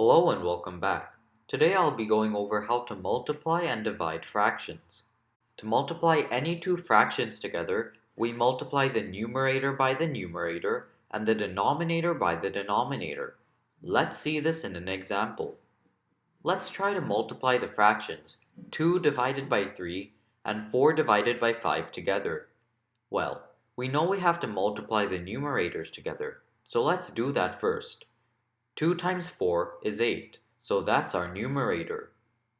Hello and welcome back. Today I'll be going over how to multiply and divide fractions. To multiply any two fractions together, we multiply the numerator by the numerator and the denominator by the denominator. Let's see this in an example. Let's try to multiply the fractions 2 divided by 3 and 4 divided by 5 together. Well, we know we have to multiply the numerators together, so let's do that first. 2 times 4 is 8, so that's our numerator.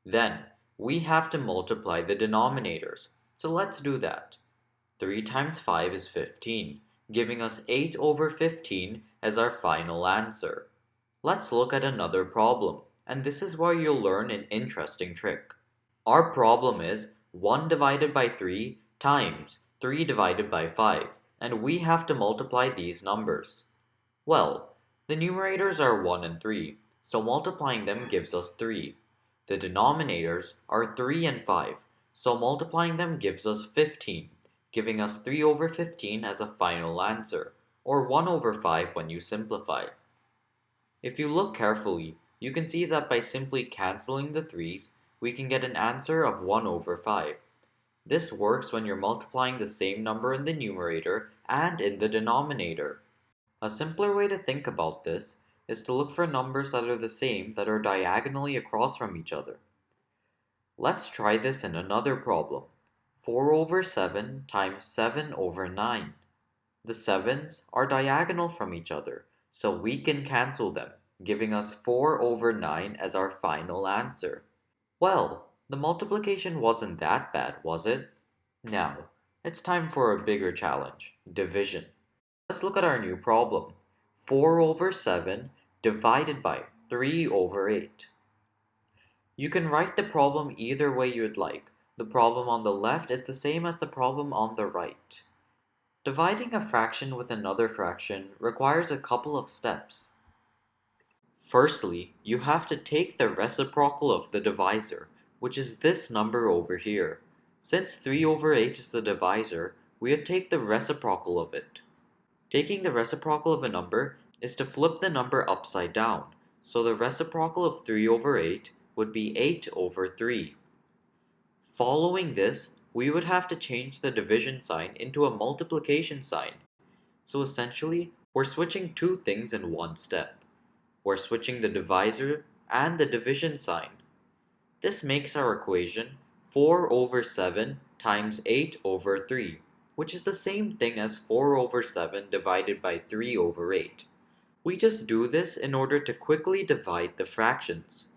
Then, we have to multiply the denominators, so let's do that. 3 times 5 is 15, giving us 8 over 15 as our final answer. Let's look at another problem, and this is where you'll learn an interesting trick. Our problem is 1 divided by 3 times 3 divided by 5, and we have to multiply these numbers. Well, the numerators are 1 and 3, so multiplying them gives us 3. The denominators are 3 and 5, so multiplying them gives us 15, giving us 3 over 15 as a final answer, or 1 over 5 when you simplify. If you look carefully, you can see that by simply cancelling the 3's, we can get an answer of 1 over 5. This works when you're multiplying the same number in the numerator and in the denominator. A simpler way to think about this is to look for numbers that are the same that are diagonally across from each other. Let's try this in another problem. 4 over 7 times 7 over 9. The 7's are diagonal from each other, so we can cancel them, giving us 4 over 9 as our final answer. Well, the multiplication wasn't that bad, was it? Now, it's time for a bigger challenge, division. Let's look at our new problem. 4 over 7 divided by 3 over 8. You can write the problem either way you'd like. The problem on the left is the same as the problem on the right. Dividing a fraction with another fraction requires a couple of steps. Firstly, you have to take the reciprocal of the divisor, which is this number over here. Since 3 over 8 is the divisor, we would take the reciprocal of it. Taking the reciprocal of a number is to flip the number upside down, so the reciprocal of 3 over 8 would be 8 over 3. Following this, we would have to change the division sign into a multiplication sign. So essentially, we're switching two things in one step. We're switching the divisor and the division sign. This makes our equation 4 over 7 times 8 over 3. Which is the same thing as 4 over 7 divided by 3 over 8. We just do this in order to quickly divide the fractions.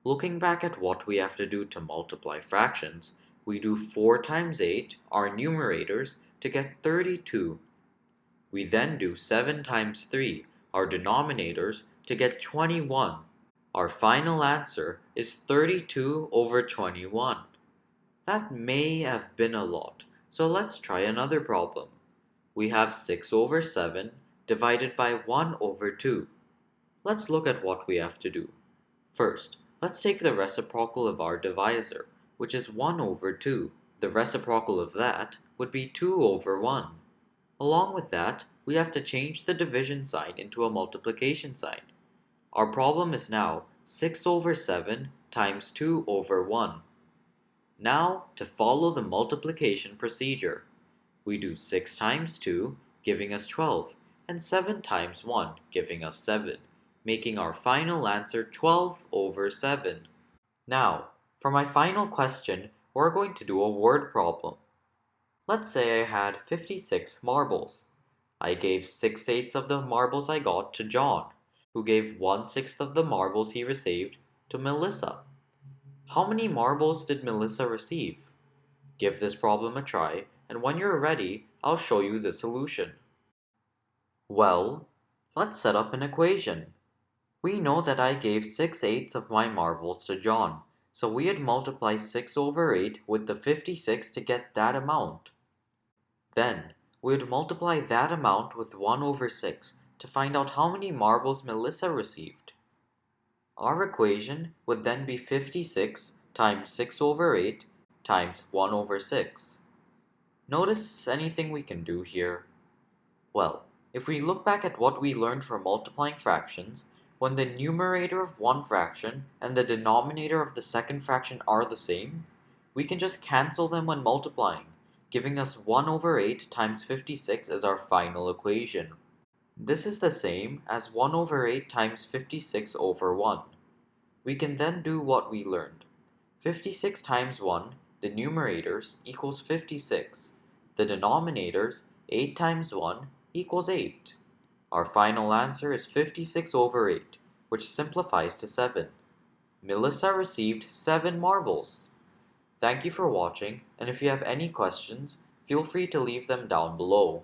Looking back at what we have to do to multiply fractions, we do 4 times 8, our numerators, to get 32. We then do 7 times 3, our denominators, to get 21. Our final answer is 32 over 21. That may have been a lot. So let's try another problem. We have 6 over 7 divided by 1 over 2. Let's look at what we have to do. First, let's take the reciprocal of our divisor, which is 1 over 2. The reciprocal of that would be 2 over 1. Along with that, we have to change the division sign into a multiplication sign. Our problem is now 6 over 7 times 2 over 1. Now, to follow the multiplication procedure, we do 6 times 2, giving us 12, and 7 times 1, giving us 7, making our final answer 12 over 7. Now, for my final question, we're going to do a word problem. Let's say I had 56 marbles. I gave 6/8 of the marbles I got to John, who gave 1/6 of the marbles he received to Melissa. How many marbles did Melissa receive? Give this problem a try, and when you're ready, I'll show you the solution. Well, let's set up an equation. We know that I gave 6/8 of my marbles to John, so we'd multiply 6 over 8 with the 56 to get that amount. Then, we'd multiply that amount with 1 over 6 to find out how many marbles Melissa received. Our equation would then be 56 times 6 over 8 times 1 over 6. Notice anything we can do here? Well, if we look back at what we learned for multiplying fractions, When the numerator of one fraction and the denominator of the second fraction are the same, we can just cancel them when multiplying, giving us 1 over 8 times 56 as our final equation. This is the same as 1 over 8 times 56 over 1. We can then do what we learned. 56 times 1, the numerators, equals 56. The denominators, 8 times 1, equals 8. Our final answer is 56 over 8, which simplifies to 7. Melissa received 7 marbles. Thank you for watching, and if you have any questions, feel free to leave them down below.